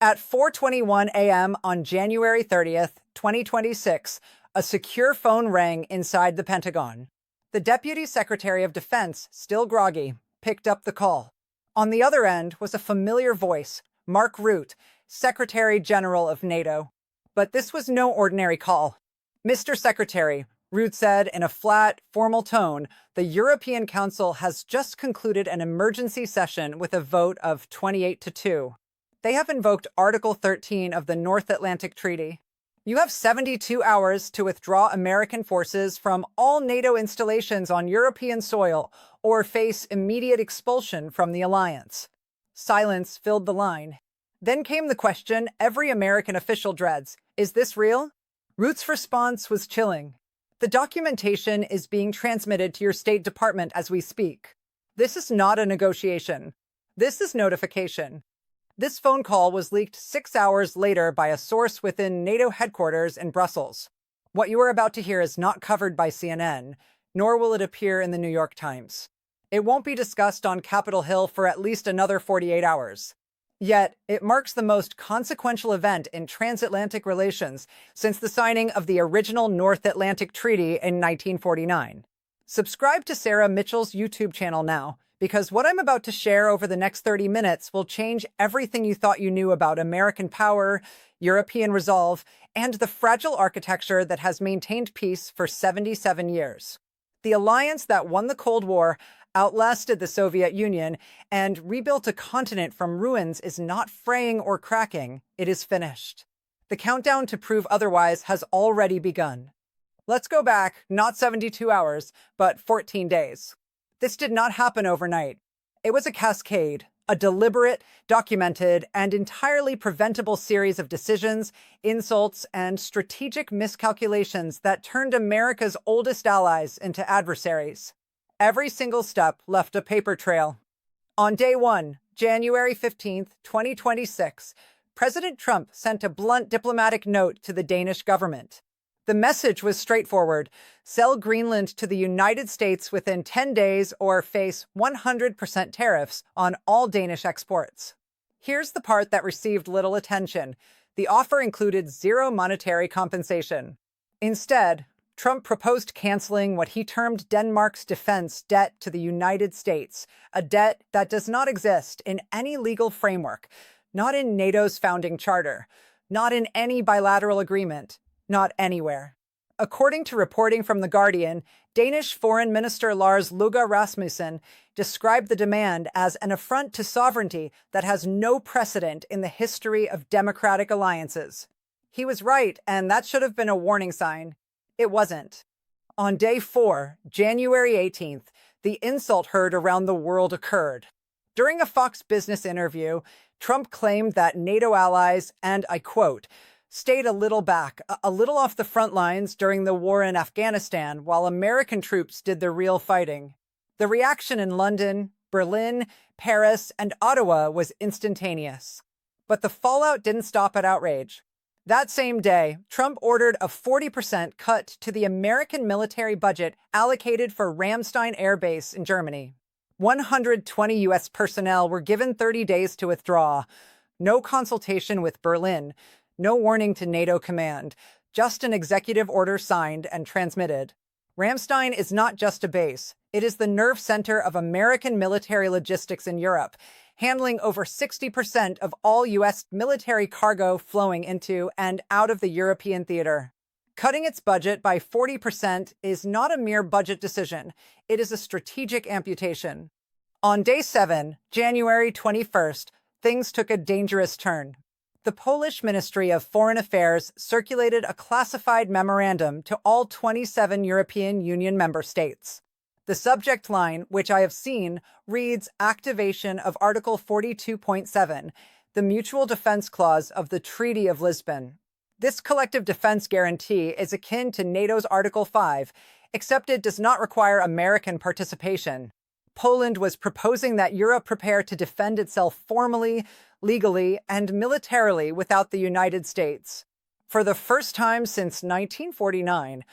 At 4:21 a.m. on January 30th, 2026, a secure phone rang inside the Pentagon. The Deputy Secretary of Defense, still groggy, picked up the call. On the other end was a familiar voice, Mark Rutte, Secretary General of NATO. But this was no ordinary call. "Mr. Secretary," Rutte said in a flat, formal tone, "the European Council has just concluded an emergency session with a vote of 28 to 2. They have invoked Article 13 of the North Atlantic Treaty. You have 72 hours to withdraw American forces from all NATO installations on European soil or face immediate expulsion from the alliance." Silence filled the line. Then came the question every American official dreads: is this real? Rutte's response was chilling. "The documentation is being transmitted to your State Department as we speak. This is not a negotiation. This is notification." This phone call was leaked 6 hours later by a source within NATO headquarters in Brussels. What you are about to hear is not covered by CNN, nor will it appear in the New York Times. It won't be discussed on Capitol Hill for at least another 48 hours. Yet, it marks the most consequential event in transatlantic relations since the signing of the original North Atlantic Treaty in 1949. Subscribe to Sarah Mitchell's YouTube channel now, because what I'm about to share over the next 30 minutes will change everything you thought you knew about American power, European resolve, and the fragile architecture that has maintained peace for 77 years. The alliance that won the Cold War, outlasted the Soviet Union, and rebuilt a continent from ruins is not fraying or cracking, it is finished. The countdown to prove otherwise has already begun. Let's go back, not 72 hours, but 14 days. This did not happen overnight. It was a cascade, a deliberate, documented, and entirely preventable series of decisions, insults, and strategic miscalculations that turned America's oldest allies into adversaries. Every single step left a paper trail. On day one, January 15th, 2026, President Trump sent a blunt diplomatic note to the Danish government. The message was straightforward: sell Greenland to the United States within 10 days or face 100% tariffs on all Danish exports. Here's the part that received little attention. The offer included zero monetary compensation. Instead, Trump proposed canceling what he termed Denmark's defense debt to the United States, a debt that does not exist in any legal framework, not in NATO's founding charter, not in any bilateral agreement, not anywhere. According to reporting from The Guardian, Danish Foreign Minister Lars Løkke Rasmussen described the demand as an affront to sovereignty that has no precedent in the history of democratic alliances. He was right, and that should have been a warning sign. It wasn't. On day 4, January 18th, the insult heard around the world occurred. During a Fox Business interview, Trump claimed that NATO allies, and I quote, stayed a little back, a little off the front lines during the war in Afghanistan while American troops did the real fighting. The reaction in London, Berlin, Paris, and Ottawa was instantaneous. But the fallout didn't stop at outrage. That same day, Trump ordered a 40% cut to the American military budget allocated for Ramstein Air Base in Germany. 120 U.S. personnel were given 30 days to withdraw. No consultation with Berlin, no warning to NATO command, just an executive order signed and transmitted. Ramstein is not just a base. It is the nerve center of American military logistics in Europe, handling over 60% of all U.S. military cargo flowing into and out of the European theater. Cutting its budget by 40% is not a mere budget decision. It is a strategic amputation. On day 7, January 21st, things took a dangerous turn. The Polish Ministry of Foreign Affairs circulated a classified memorandum to all 27 European Union member states. The subject line, which I have seen, reads Activation of Article 42.7, the Mutual Defense Clause of the Treaty of Lisbon. This collective defense guarantee is akin to NATO's Article 5, except it does not require American participation. Poland was proposing that Europe prepare to defend itself formally, legally, and militarily without the United States. For the first time since 1949,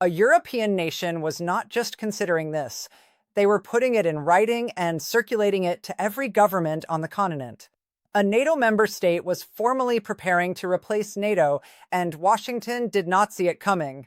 a European nation was not just considering this. They were putting it in writing and circulating it to every government on the continent. A NATO member state was formally preparing to replace NATO, and Washington did not see it coming.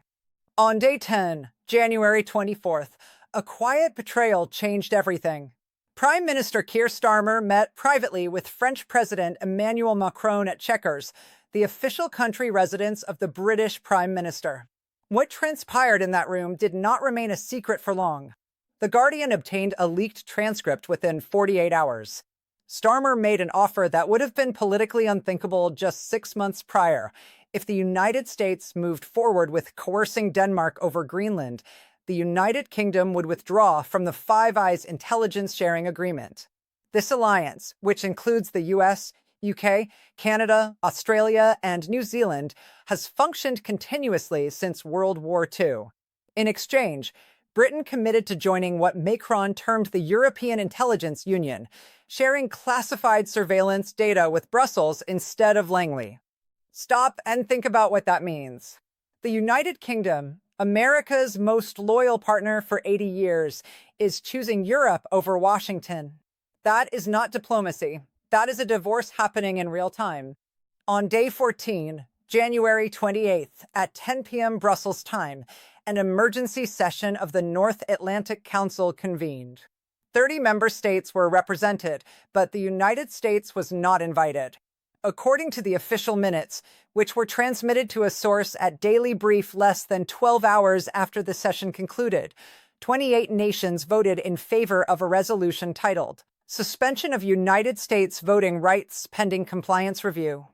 On day 10, January 24th, a quiet betrayal changed everything. Prime Minister Keir Starmer met privately with French President Emmanuel Macron at Chequers, the official country residence of the British Prime Minister. What transpired in that room did not remain a secret for long. The Guardian obtained a leaked transcript within 48 hours. Starmer made an offer that would have been politically unthinkable just 6 months prior. If the United States moved forward with coercing Denmark over Greenland, the United Kingdom would withdraw from the Five Eyes intelligence sharing agreement. This alliance, which includes the US, UK, Canada, Australia, and New Zealand, has functioned continuously since World War II. In exchange, Britain committed to joining what Macron termed the European Intelligence Union, sharing classified surveillance data with Brussels instead of Langley. Stop and think about what that means. The United Kingdom, America's most loyal partner for 80 years, is choosing Europe over Washington. That is not diplomacy. That is a divorce happening in real time. On day 14, January 28th, at 10 p.m. Brussels time, an emergency session of the North Atlantic Council convened. 30 member states were represented, but the United States was not invited. According to the official minutes, which were transmitted to a source at Daily Brief less than 12 hours after the session concluded, 28 nations voted in favor of a resolution titled, Suspension of United States Voting Rights Pending Compliance Review.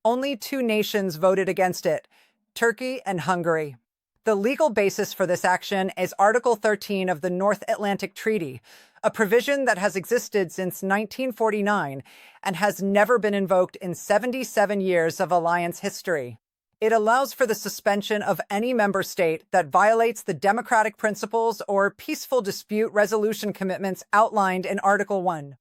Only 2 nations voted against it, Turkey and Hungary. The legal basis for this action is Article 13 of the North Atlantic Treaty, a provision that has existed since 1949 and has never been invoked in 77 years of alliance history. It allows for the suspension of any member state that violates the democratic principles or peaceful dispute resolution commitments outlined in Article 1.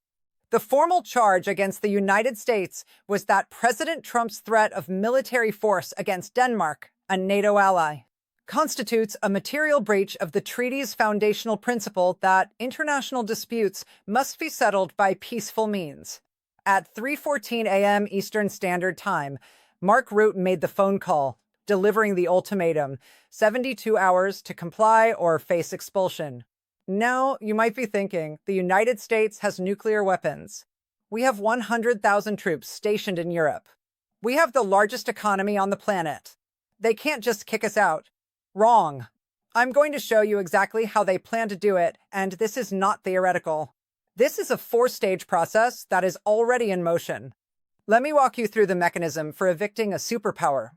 The formal charge against the United States was that President Trump's threat of military force against Denmark, a NATO ally, constitutes a material breach of the treaty's foundational principle that international disputes must be settled by peaceful means. At 3:14 a.m. Eastern Standard Time, Mark Rutte made the phone call, delivering the ultimatum, 72 hours to comply or face expulsion. Now, you might be thinking, the United States has nuclear weapons. We have 100,000 troops stationed in Europe. We have the largest economy on the planet. They can't just kick us out. Wrong. I'm going to show you exactly how they plan to do it, and this is not theoretical. This is a 4-stage process that is already in motion. Let me walk you through the mechanism for evicting a superpower.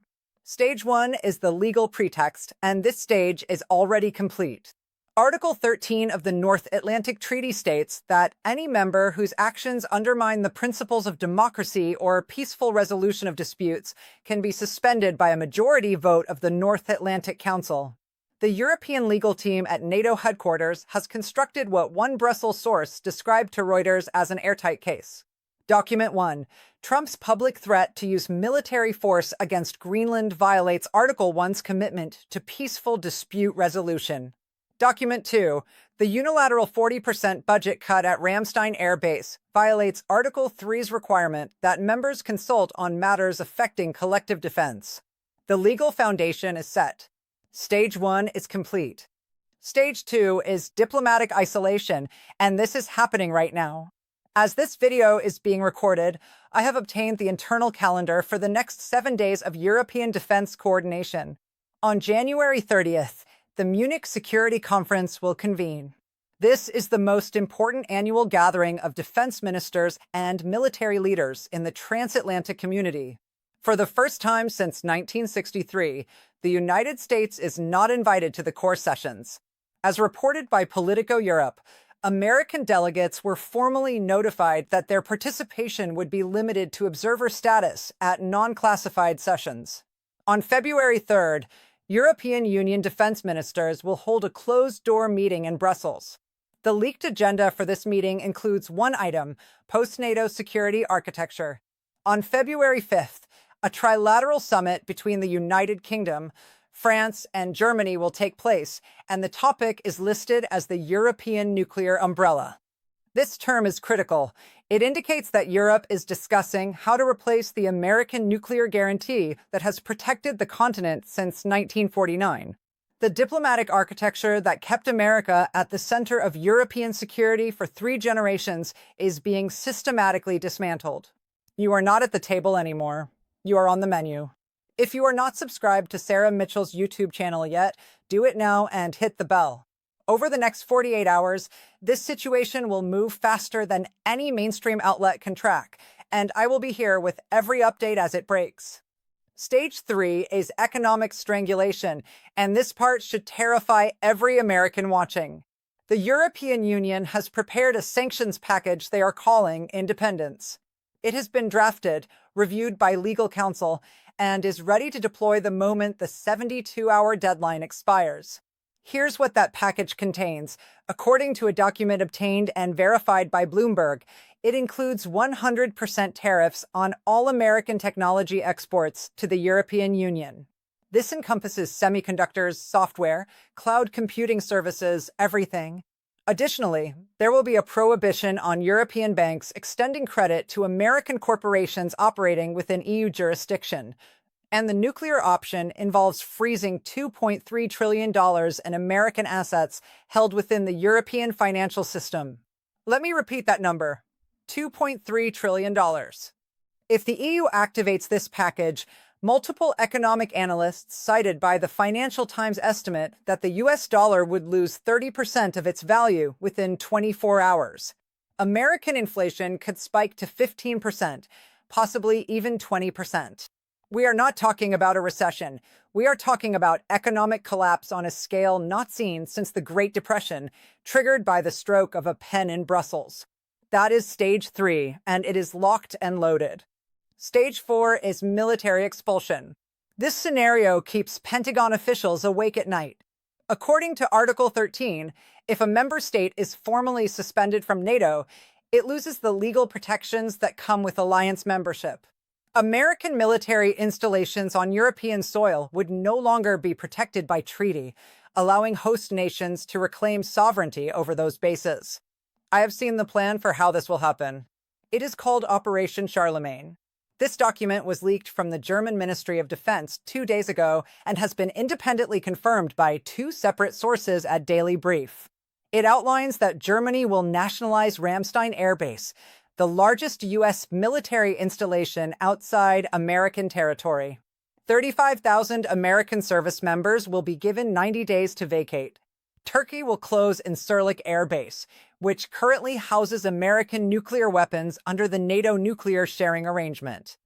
Stage 1 is the legal pretext, and this stage is already complete. Article 13 of the North Atlantic Treaty states that any member whose actions undermine the principles of democracy or peaceful resolution of disputes can be suspended by a majority vote of the North Atlantic Council. The European legal team at NATO headquarters has constructed what one Brussels source described to Reuters as an airtight case. Document 1. Trump's public threat to use military force against Greenland violates Article 1's commitment to peaceful dispute resolution. Document 2. The unilateral 40% budget cut at Ramstein Air Base violates Article 3's requirement that members consult on matters affecting collective defense. The legal foundation is set. Stage 1 is complete. Stage 2 is diplomatic isolation, and this is happening right now. As this video is being recorded, I have obtained the internal calendar for the next 7 days of European defense coordination. On January 30th, the Munich Security Conference will convene. This is the most important annual gathering of defense ministers and military leaders in the transatlantic community. For the first time since 1963, the United States is not invited to the core sessions. As reported by Politico Europe, American delegates were formally notified that their participation would be limited to observer status at non-classified sessions. On February 3rd, European Union defense ministers will hold a closed-door meeting in Brussels. The leaked agenda for this meeting includes one item, post-NATO security architecture. On February 5th, a trilateral summit between the United Kingdom, France, and Germany will take place, and the topic is listed as the European nuclear umbrella. This term is critical. It indicates that Europe is discussing how to replace the American nuclear guarantee that has protected the continent since 1949. The diplomatic architecture that kept America at the center of European security for 3 generations is being systematically dismantled. You are not at the table anymore. You are on the menu. If you are not subscribed to Sarah Mitchell's YouTube channel yet, do it now and hit the bell. Over the next 48 hours, this situation will move faster than any mainstream outlet can track, and I will be here with every update as it breaks. Stage 3 is economic strangulation, and this part should terrify every American watching. The European Union has prepared a sanctions package they are calling independence. It has been drafted, reviewed by legal counsel, and is ready to deploy the moment the 72-hour deadline expires. Here's what that package contains. According to a document obtained and verified by Bloomberg, it includes 100% tariffs on all American technology exports to the European Union. This encompasses semiconductors, software, cloud computing services, everything. Additionally, there will be a prohibition on European banks extending credit to American corporations operating within EU jurisdiction. And the nuclear option involves freezing $2.3 trillion in American assets held within the European financial system. Let me repeat that number, $2.3 trillion. If the EU activates this package, multiple economic analysts cited by the Financial Times estimate that the US dollar would lose 30% of its value within 24 hours. American inflation could spike to 15%, possibly even 20%. We are not talking about a recession. We are talking about economic collapse on a scale not seen since the Great Depression, triggered by the stroke of a pen in Brussels. That is stage 3, and it is locked and loaded. Stage 4 is military expulsion. This scenario keeps Pentagon officials awake at night. According to Article 13, if a member state is formally suspended from NATO, it loses the legal protections that come with alliance membership. American military installations on European soil would no longer be protected by treaty, allowing host nations to reclaim sovereignty over those bases. I have seen the plan for how this will happen. It is called Operation Charlemagne. This document was leaked from the German Ministry of Defense 2 days ago and has been independently confirmed by 2 separate sources at Daily Brief. It outlines that Germany will nationalize Ramstein Air Base, the largest U.S. military installation outside American territory. 35,000 American service members will be given 90 days to vacate. Turkey will close Incirlik Air Base, which currently houses American nuclear weapons under the NATO nuclear sharing arrangement.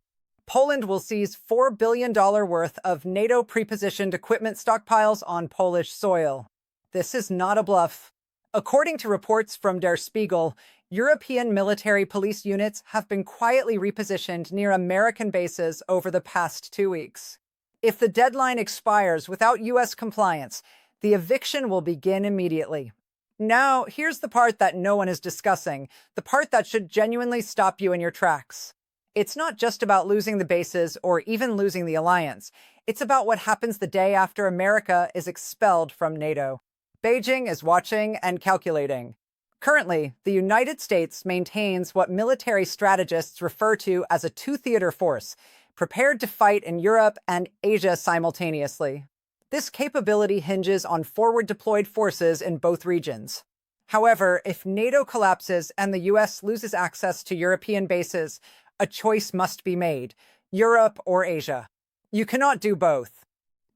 Poland will seize $4 billion worth of NATO prepositioned equipment stockpiles on Polish soil. This is not a bluff. According to reports from Der Spiegel, European military police units have been quietly repositioned near American bases over the past 2 weeks. If the deadline expires without U.S. compliance, the eviction will begin immediately. Now, here's the part that no one is discussing, the part that should genuinely stop you in your tracks. It's not just about losing the bases or even losing the alliance. It's about what happens the day after America is expelled from NATO. Beijing is watching and calculating. Currently, the United States maintains what military strategists refer to as a two-theater force, prepared to fight in Europe and Asia simultaneously. This capability hinges on forward-deployed forces in both regions. However, if NATO collapses and the US loses access to European bases, a choice must be made: Europe or Asia. You cannot do both.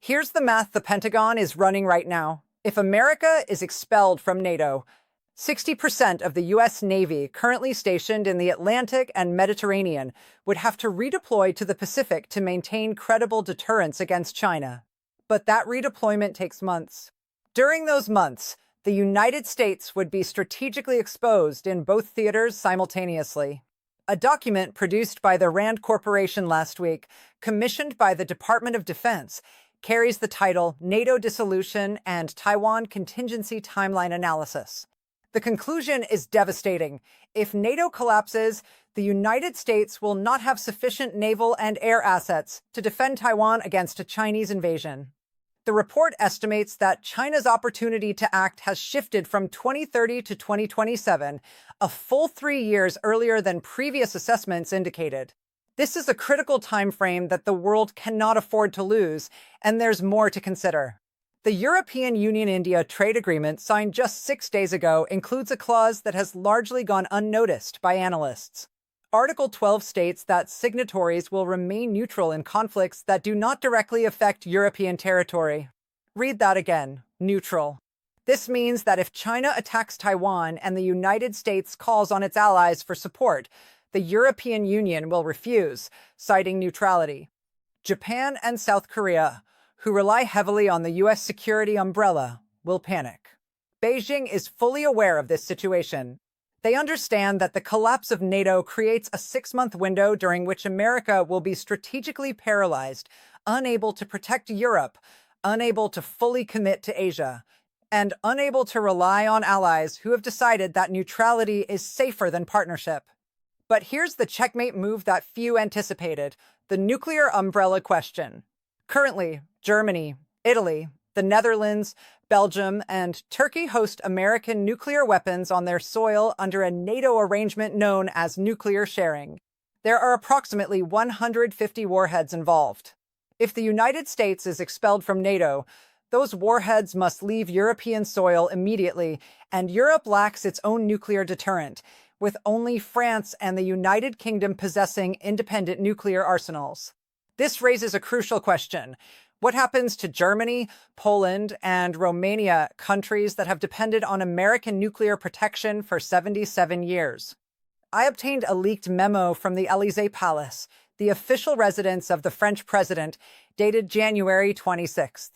Here's the math the Pentagon is running right now. If America is expelled from NATO, 60% of the US Navy currently stationed in the Atlantic and Mediterranean would have to redeploy to the Pacific to maintain credible deterrence against China. But that redeployment takes months. During those months, the United States would be strategically exposed in both theaters simultaneously. A document produced by the Rand Corporation last week, commissioned by the Department of Defense, carries the title NATO Dissolution and Taiwan Contingency Timeline Analysis. The conclusion is devastating. If NATO collapses, the United States will not have sufficient naval and air assets to defend Taiwan against a Chinese invasion. The report estimates that China's opportunity to act has shifted from 2030 to 2027, a full 3 years earlier than previous assessments indicated. This is a critical time frame that the world cannot afford to lose, and there's more to consider. The European Union-India trade agreement signed just 6 days ago includes a clause that has largely gone unnoticed by analysts. Article 12 states that signatories will remain neutral in conflicts that do not directly affect European territory. Read that again, neutral. This means that if China attacks Taiwan and the United States calls on its allies for support, the European Union will refuse, citing neutrality. Japan and South Korea, who rely heavily on the US security umbrella, will panic. Beijing is fully aware of this situation. They understand that the collapse of NATO creates a 6-month window during which America will be strategically paralyzed, unable to protect Europe, unable to fully commit to Asia, and unable to rely on allies who have decided that neutrality is safer than partnership. But here's the checkmate move that few anticipated: the nuclear umbrella question. Currently, Germany, Italy, the Netherlands, Belgium, and Turkey host American nuclear weapons on their soil under a NATO arrangement known as nuclear sharing. There are approximately 150 warheads involved. If the United States is expelled from NATO, those warheads must leave European soil immediately, and Europe lacks its own nuclear deterrent, with only France and the United Kingdom possessing independent nuclear arsenals. This raises a crucial question. What happens to Germany, Poland, and Romania, countries that have depended on American nuclear protection for 77 years? I obtained a leaked memo from the Élysée Palace, the official residence of the French president, dated January 26th.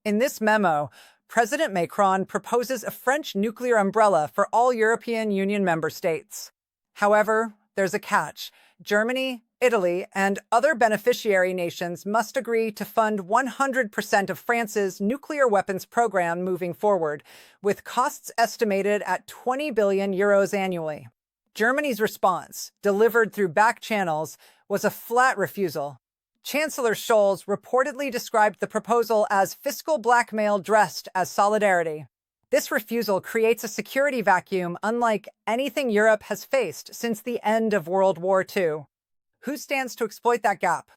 In this memo, President Macron proposes a French nuclear umbrella for all European Union member states. However, there's a catch. Germany, Italy, and other beneficiary nations must agree to fund 100% of France's nuclear weapons program moving forward, with costs estimated at 20 billion euros annually. Germany's response, delivered through back channels, was a flat refusal. Chancellor Scholz reportedly described the proposal as fiscal blackmail dressed as solidarity. This refusal creates a security vacuum unlike anything Europe has faced since the end of World War II. Who stands to exploit that gap?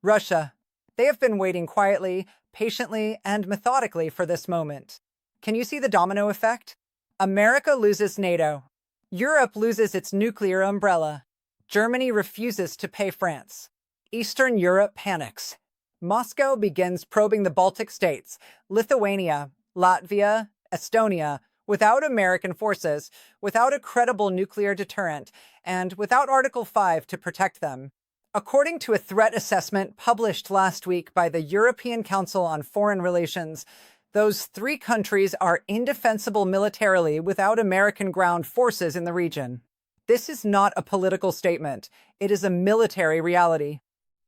Russia. They have been waiting quietly, patiently, and methodically for this moment. Can you see the domino effect? America loses NATO. Europe loses its nuclear umbrella. Germany refuses to pay France. Eastern Europe panics. Moscow begins probing the Baltic states, Lithuania, Latvia, Estonia, without American forces, without a credible nuclear deterrent, and without Article 5 to protect them. According to a threat assessment published last week by the European Council on Foreign Relations, those 3 countries are indefensible militarily without American ground forces in the region. This is not a political statement. It is a military reality.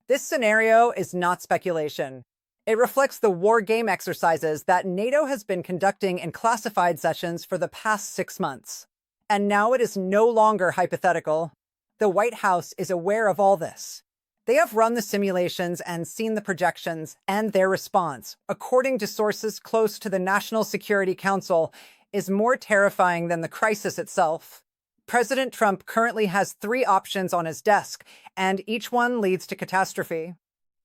This scenario is not speculation. It reflects the war game exercises that NATO has been conducting in classified sessions for the past 6 months. And now it is no longer hypothetical. The White House is aware of all this. They have run the simulations and seen the projections, and their response, according to sources close to the National Security Council, is more terrifying than the crisis itself. President Trump currently has 3 options on his desk, and each one leads to catastrophe.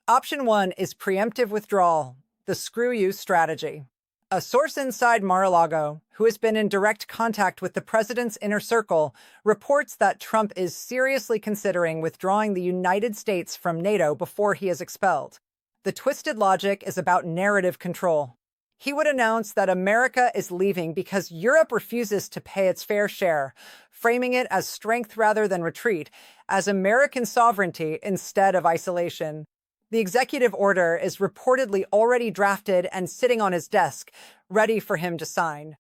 Option 1 is preemptive withdrawal, the screw you strategy. A source inside Mar-a-Lago, who has been in direct contact with the president's inner circle, reports that Trump is seriously considering withdrawing the United States from NATO before he is expelled. The twisted logic is about narrative control. He would announce that America is leaving because Europe refuses to pay its fair share, framing it as strength rather than retreat, as American sovereignty instead of isolation. The executive order is reportedly already drafted and sitting on his desk, ready for him to sign.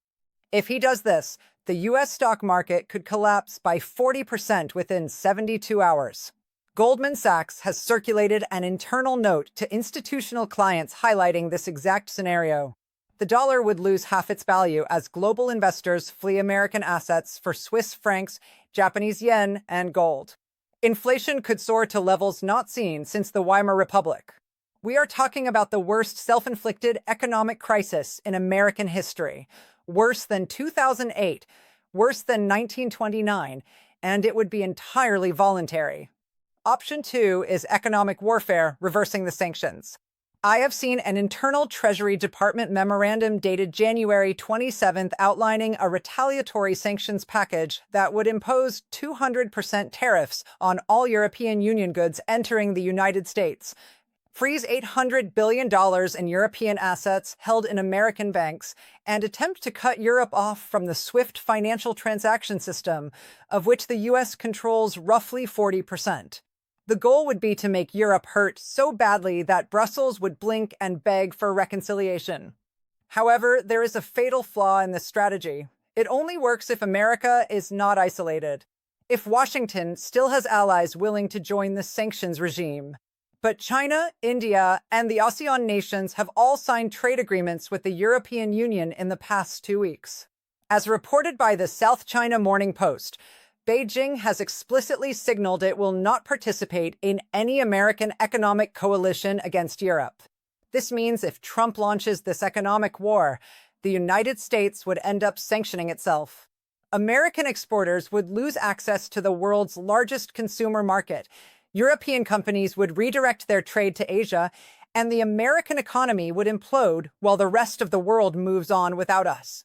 If he does this, the U.S. stock market could collapse by 40% within 72 hours. Goldman Sachs has circulated an internal note to institutional clients highlighting this exact scenario. The dollar would lose half its value as global investors flee American assets for Swiss francs, Japanese yen, and gold. Inflation could soar to levels not seen since the Weimar Republic. We are talking about the worst self-inflicted economic crisis in American history. Worse than 2008, worse than 1929, and it would be entirely voluntary. Option 2 is economic warfare, reversing the sanctions. I have seen an internal Treasury Department memorandum dated January 27th outlining a retaliatory sanctions package that would impose 200% tariffs on all European Union goods entering the United States, freeze $800 billion in European assets held in American banks, and attempt to cut Europe off from the SWIFT financial transaction system, of which the US controls roughly 40%. The goal would be to make Europe hurt so badly that Brussels would blink and beg for reconciliation. However, there is a fatal flaw in this strategy. It only works if America is not isolated, if Washington still has allies willing to join the sanctions regime. But China, India, and the ASEAN nations have all signed trade agreements with the European Union in the past 2 weeks. As reported by the South China Morning Post, Beijing has explicitly signaled it will not participate in any American economic coalition against Europe. This means if Trump launches this economic war, the United States would end up sanctioning itself. American exporters would lose access to the world's largest consumer market. European companies would redirect their trade to Asia, and the American economy would implode while the rest of the world moves on without us.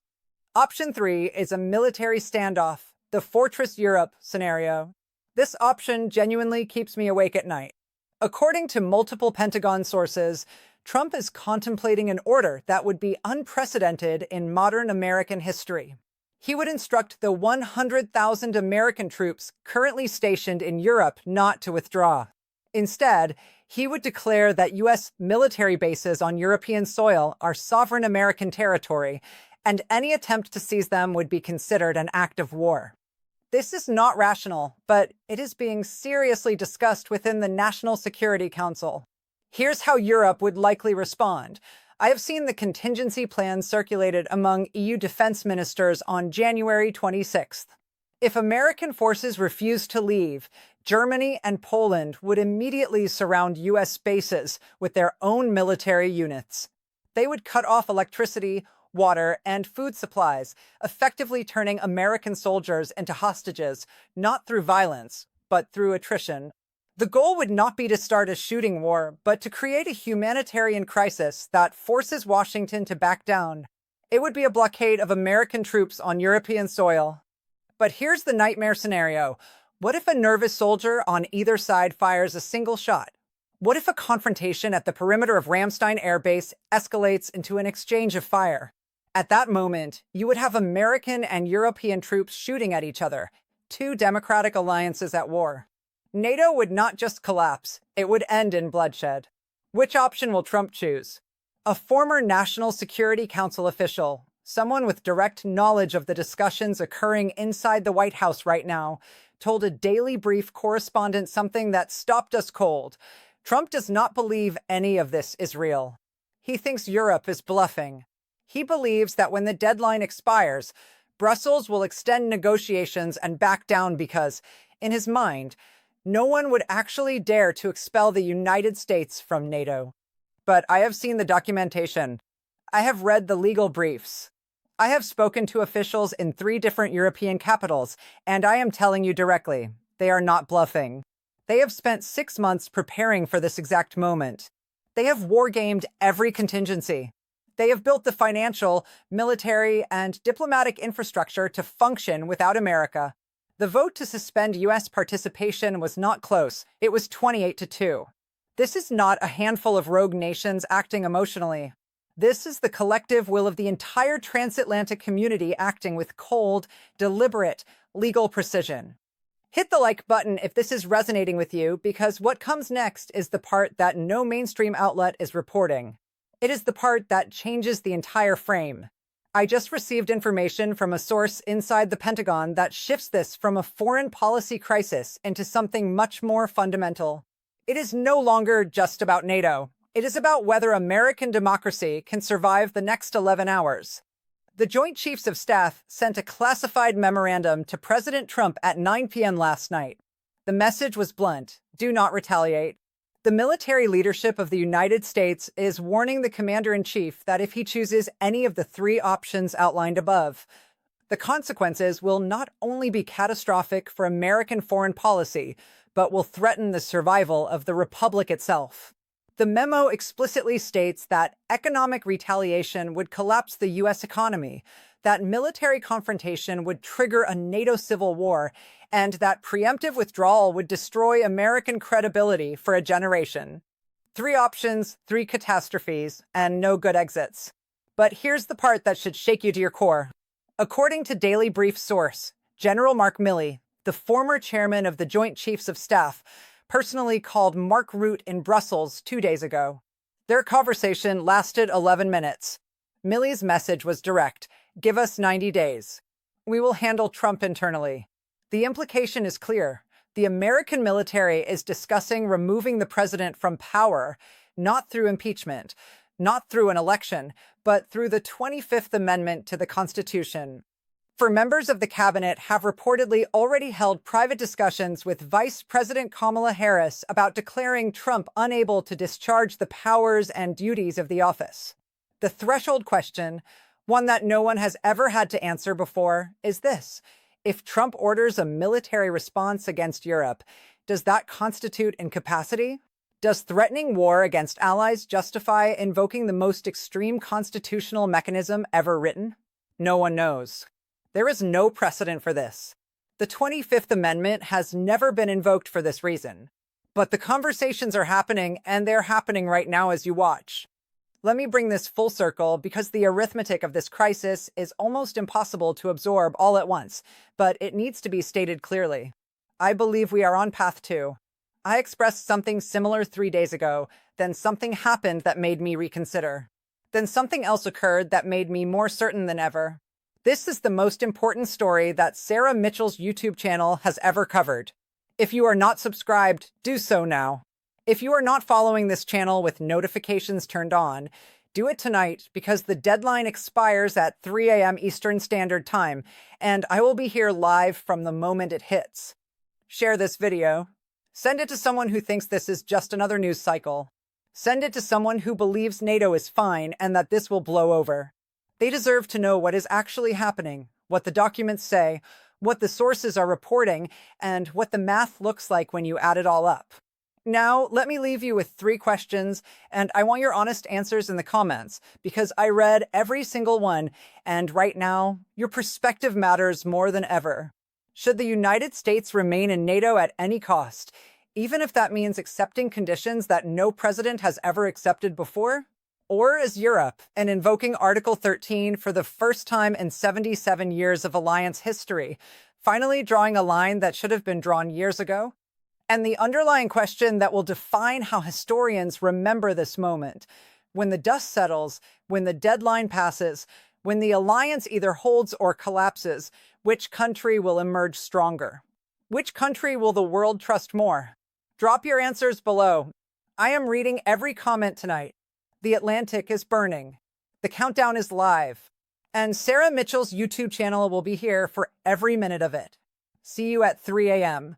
Option 3 is a military standoff, the Fortress Europe scenario. This option genuinely keeps me awake at night. According to multiple Pentagon sources, Trump is contemplating an order that would be unprecedented in modern American history. He would instruct the 100,000 American troops currently stationed in Europe not to withdraw. Instead, he would declare that U.S. military bases on European soil are sovereign American territory, and any attempt to seize them would be considered an act of war. This is not rational, but it is being seriously discussed within the National Security Council. Here's how Europe would likely respond. I have seen the contingency plan circulated among EU defense ministers on January 26th. If American forces refuse to leave, Germany and Poland would immediately surround U.S. bases with their own military units. They would cut off electricity, water, and food supplies, effectively turning American soldiers into hostages, not through violence, but through attrition. The goal would not be to start a shooting war, but to create a humanitarian crisis that forces Washington to back down. It would be a blockade of American troops on European soil. But here's the nightmare scenario. What if a nervous soldier on either side fires a single shot? What if a confrontation at the perimeter of Ramstein Air Base escalates into an exchange of fire? At that moment, you would have American and European troops shooting at each other, two democratic alliances at war. NATO would not just collapse, it would end in bloodshed. Which option will Trump choose? A former National Security Council official, someone with direct knowledge of the discussions occurring inside the White House right now, told a Daily Brief correspondent something that stopped us cold. Trump does not believe any of this is real. He thinks Europe is bluffing. He believes that when the deadline expires, Brussels will extend negotiations and back down because, in his mind, no one would actually dare to expel the United States from NATO. But I have seen the documentation. I have read the legal briefs. I have spoken to officials in 3 different European capitals, and I am telling you directly, they are not bluffing. They have spent 6 months preparing for this exact moment. They have wargamed every contingency. They have built the financial, military, and diplomatic infrastructure to function without America. The vote to suspend U.S. participation was not close. It was 28-2. This is not a handful of rogue nations acting emotionally. This is the collective will of the entire transatlantic community acting with cold, deliberate, legal precision. Hit the like button if this is resonating with you, because what comes next is the part that no mainstream outlet is reporting. It is the part that changes the entire frame. I just received information from a source inside the Pentagon that shifts this from a foreign policy crisis into something much more fundamental. It is no longer just about NATO. It is about whether American democracy can survive the next 11 hours. The Joint Chiefs of Staff sent a classified memorandum to President Trump at 9 p.m. last night. The message was blunt: do not retaliate. The military leadership of the United States is warning the commander-in-chief that if he chooses any of the three options outlined above, the consequences will not only be catastrophic for American foreign policy, but will threaten the survival of the republic itself. The memo explicitly states that economic retaliation would collapse the U.S. economy, that military confrontation would trigger a NATO civil war, and that preemptive withdrawal would destroy American credibility for a generation. Three options, three catastrophes, and no good exits. But here's the part that should shake you to your core. According to Daily Brief source, General Mark Milley, the former chairman of the Joint Chiefs of Staff, personally called Mark Rutte in Brussels 2 days ago. Their conversation lasted 11 minutes. Milley's message was direct: give us 90 days. We will handle Trump internally. The implication is clear. The American military is discussing removing the president from power, not through impeachment, not through an election, but through the 25th Amendment to the Constitution. For members of the cabinet have reportedly already held private discussions with Vice President Kamala Harris about declaring Trump unable to discharge the powers and duties of the office. The threshold question, one that no one has ever had to answer before, is this: if Trump orders a military response against Europe, does that constitute incapacity? Does threatening war against allies justify invoking the most extreme constitutional mechanism ever written? No one knows. There is no precedent for this. The 25th Amendment has never been invoked for this reason. But the conversations are happening, and they're happening right now as you watch. Let me bring this full circle because the arithmetic of this crisis is almost impossible to absorb all at once, but it needs to be stated clearly. I believe we are on path 2. I expressed something similar 3 days ago, then something happened that made me reconsider. Then something else occurred that made me more certain than ever. This is the most important story that Sarah Mitchell's YouTube channel has ever covered. If you are not subscribed, do so now. If you are not following this channel with notifications turned on, do it tonight because the deadline expires at 3 a.m. Eastern Standard Time, and I will be here live from the moment it hits. Share this video. Send it to someone who thinks this is just another news cycle. Send it to someone who believes NATO is fine and that this will blow over. They deserve to know what is actually happening, what the documents say, what the sources are reporting, and what the math looks like when you add it all up. Now, let me leave you with 3 questions, and I want your honest answers in the comments, because I read every single one, and right now, your perspective matters more than ever. Should the United States remain in NATO at any cost, even if that means accepting conditions that no president has ever accepted before? Or is Europe, and invoking Article 13 for the first time in 77 years of alliance history, finally drawing a line that should have been drawn years ago? And the underlying question that will define how historians remember this moment: when the dust settles, when the deadline passes, when the alliance either holds or collapses, which country will emerge stronger? Which country will the world trust more? Drop your answers below. I am reading every comment tonight. The Atlantic is burning. The countdown is live. And Sarah Mitchell's YouTube channel will be here for every minute of it. See you at 3 a.m.